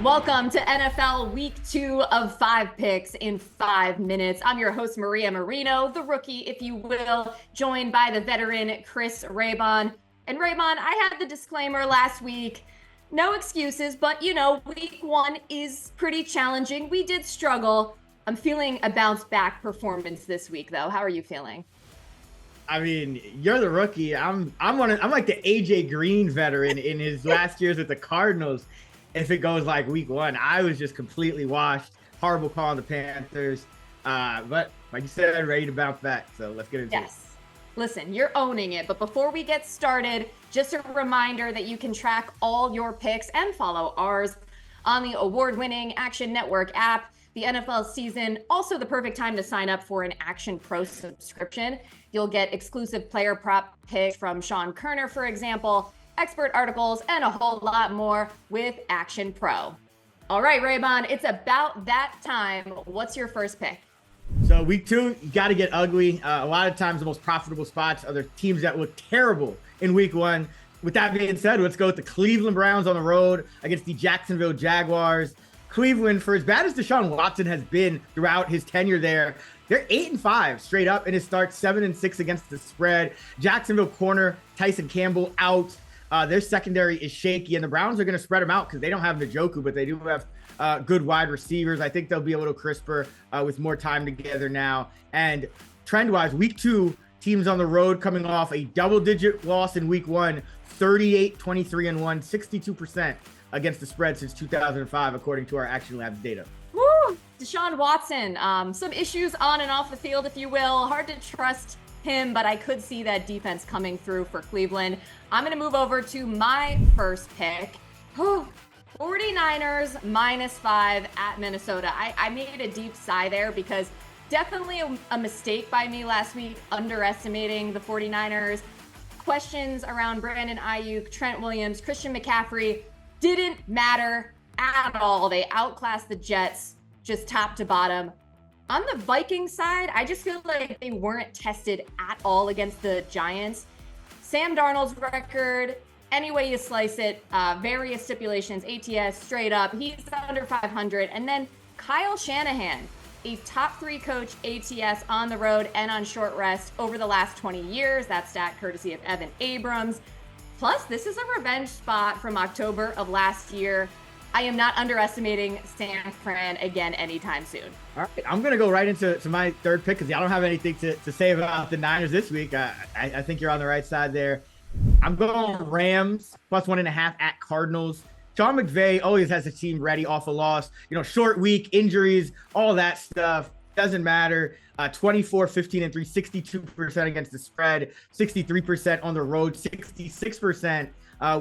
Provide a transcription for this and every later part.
Welcome to NFL Week 2 of 5 picks in 5 minutes. I'm your host, Maria Marino, the rookie, if you will, joined by the veteran, Chris Raybon. And Raybon, I had the disclaimer last week. No excuses, but week 1 is pretty challenging. We did struggle. I'm feeling a bounce back performance this week, though. How are you feeling? I mean, you're the rookie. I'm like the AJ Green veteran in his last years with the Cardinals. If it goes like week 1, I was just completely washed. Horrible call on the Panthers. But like you said, ready to bounce back. So let's get into it. Yes. Listen, you're owning it. But before we get started, just a reminder that you can track all your picks and follow ours on the award-winning Action Network app. The NFL season, also the perfect time to sign up for an Action Pro subscription. You'll get exclusive player prop picks from Sean Kerner, for example, expert articles, and a whole lot more with Action Pro. All right, Raybon, it's about that time. What's your first pick? So week 2, you got to get ugly. A lot of times the most profitable spots are the teams that look terrible in week 1. With that being said, let's go with the Cleveland Browns on the road against the Jacksonville Jaguars. Cleveland, for as bad as Deshaun Watson has been throughout his tenure there, they're 8-5 straight up in his start, 7-6 against the spread. Jacksonville corner Tyson Campbell out. Their secondary is shaky, and the Browns are going to spread them out because they don't have Njoku, but they do have good wide receivers. I think they'll be a little crisper with more time together now. And trend-wise, week 2, teams on the road coming off a double-digit loss in week 1, 38-23-1, 62% against the spread since 2005, according to our Action Labs data. Woo! Deshaun Watson, some issues on and off the field, if you will. Hard to trust him, but I could see that defense coming through for Cleveland. I'm going to move over to my first pick. 49ers -5 at Minnesota. I made a deep sigh there because definitely a mistake by me last week, underestimating the 49ers. Questions around Brandon Ayuk, Trent Williams, Christian McCaffrey didn't matter at all. They outclassed the Jets just top to bottom. On the Vikings side, I just feel like they weren't tested at all against the Giants. Sam Darnold's record, any way you slice it, various stipulations, ATS, straight up, he's under 500. And then Kyle Shanahan, a top 3 coach, ATS on the road and on short rest over the last 20 years. That stat courtesy of Evan Abrams. Plus, this is a revenge spot from October of last year. I am not underestimating San Fran again anytime soon. All right, I'm going to go right into my third pick because I don't have anything to say about the Niners this week. I think you're on the right side there. I'm going Rams +1.5 at Cardinals. Sean McVay always has a team ready off a loss. Short week, injuries, all that stuff. Doesn't matter. 24, 15, and 3, 62% against the spread, 63% on the road, 66%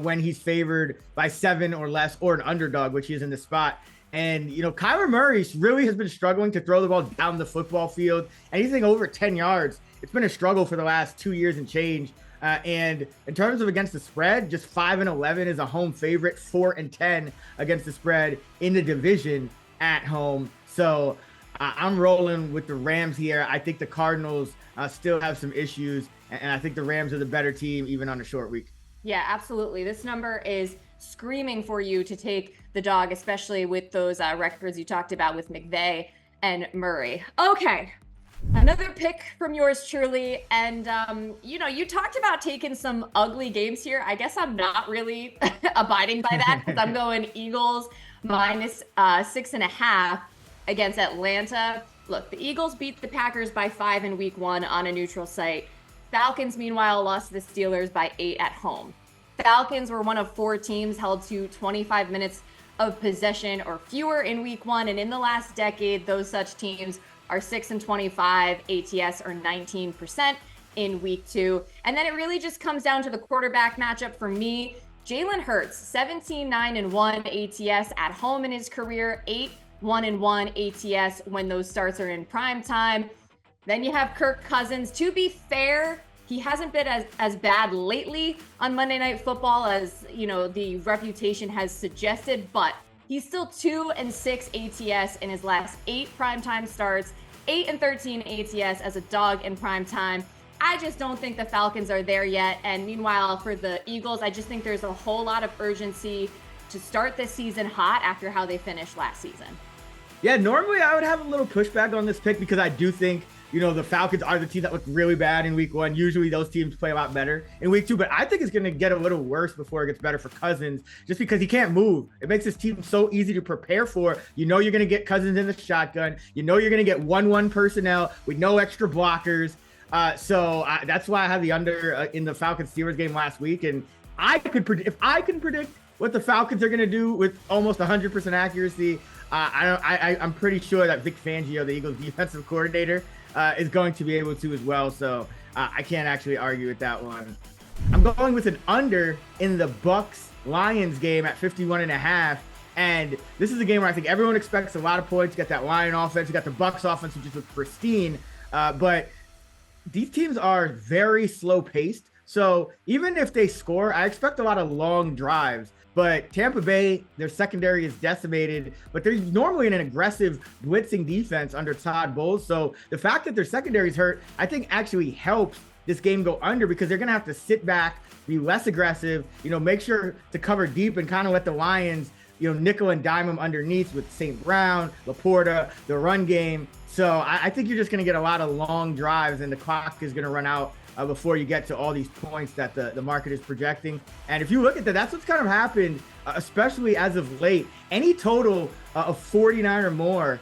when he's favored by 7 or less or an underdog, which he is in the spot. And, Kyler Murray really has been struggling to throw the ball down the football field. Anything over 10 yards, it's been a struggle for the last 2 years and change. And in terms of against the spread, just 5-11 is a home favorite, 4-10 against the spread in the division at home. So I'm rolling with the Rams here. I think the Cardinals still have some issues, and I think the Rams are the better team even on a short week. Yeah, absolutely. This number is screaming for you to take the dog, especially with those records you talked about with McVay and Murray. Okay, another pick from yours truly. And, you talked about taking some ugly games here. I guess I'm not really abiding by that because I'm going Eagles -6.5 against Atlanta. Look, the Eagles beat the Packers by 5 in week 1 on a neutral site. Falcons, meanwhile, lost to the Steelers by 8 at home. Falcons were one of 4 teams held to 25 minutes of possession or fewer in week 1. And in the last decade, those such teams are 6-25, ATS or 19% in week 2. And then it really just comes down to the quarterback matchup for me. Jalen Hurts, 17-9-1 ATS at home in his career, 8-1-1 ATS when those starts are in prime time. Then you have Kirk Cousins. To be fair, he hasn't been as bad lately on Monday Night Football as, the reputation has suggested, but he's still 2-6 ATS in his last 8 primetime starts, 8-13 ATS as a dog in primetime. I just don't think the Falcons are there yet. And meanwhile, for the Eagles, I just think there's a whole lot of urgency to start this season hot after how they finished last season. Yeah, normally I would have a little pushback on this pick because I do think, the Falcons are the team that looked really bad in week 1. Usually those teams play a lot better in week 2, but I think it's going to get a little worse before it gets better for Cousins just because he can't move. It makes his team so easy to prepare for. You're going to get Cousins in the shotgun. You're going to get 1-1 personnel with no extra blockers. So that's why I had the under in the Falcons-Steelers game last week. And if I can predict what the Falcons are going to do with almost 100% accuracy, I'm pretty sure that Vic Fangio, the Eagles defensive coordinator, is going to be able to as well. So I can't actually argue with that one. I'm going with an under in the Bucs-Lions game at 51.5. And this is a game where I think everyone expects a lot of points. You got that Lion offense, you got the Bucs offense, which just looks pristine. But these teams are very slow paced. So even if they score, I expect a lot of long drives. But Tampa Bay, their secondary is decimated, but they're normally in an aggressive blitzing defense under Todd Bowles. So the fact that their secondary is hurt, I think actually helps this game go under because they're going to have to sit back, be less aggressive, make sure to cover deep and kind of let the Lions, nickel and dime them underneath with St. Brown, Laporta, the run game. So I think you're just going to get a lot of long drives and the clock is going to run out before you get to all these points that the market is projecting. And if you look at that, that's what's kind of happened, especially as of late. Any total of 49 or more,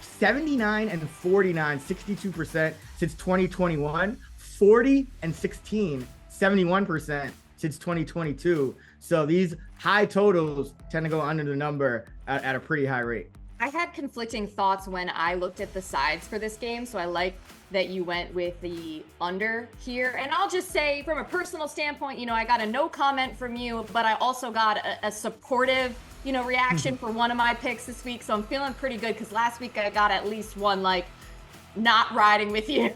79 and 49, 62% since 2021, 40 and 16, 71% since 2022. So these high totals tend to go under the number at a pretty high rate. I had conflicting thoughts when I looked at the sides for this game, so I like that you went with the under here. And I'll just say from a personal standpoint, I got a no comment from you, but I also got a supportive, reaction for one of my picks this week. So I'm feeling pretty good because last week I got at least one, not riding with you,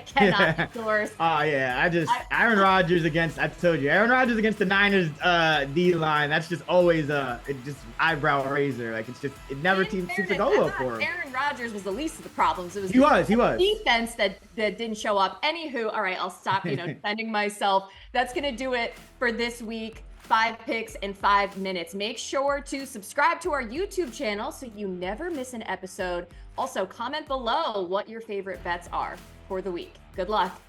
cannot endorse. Oh yeah, Aaron Rodgers against Aaron Rodgers against the Niners D line. That's just always just eyebrow raiser. It never seems to go well for him. Aaron Rodgers was the least of the problems. It was he was defense that didn't show up. Anywho, all right, I'll stop defending myself. That's gonna do it for this week. 5 picks in 5 minutes. Make sure to subscribe to our YouTube channel so you never miss an episode. Also, comment below what your favorite bets are for the week. Good luck.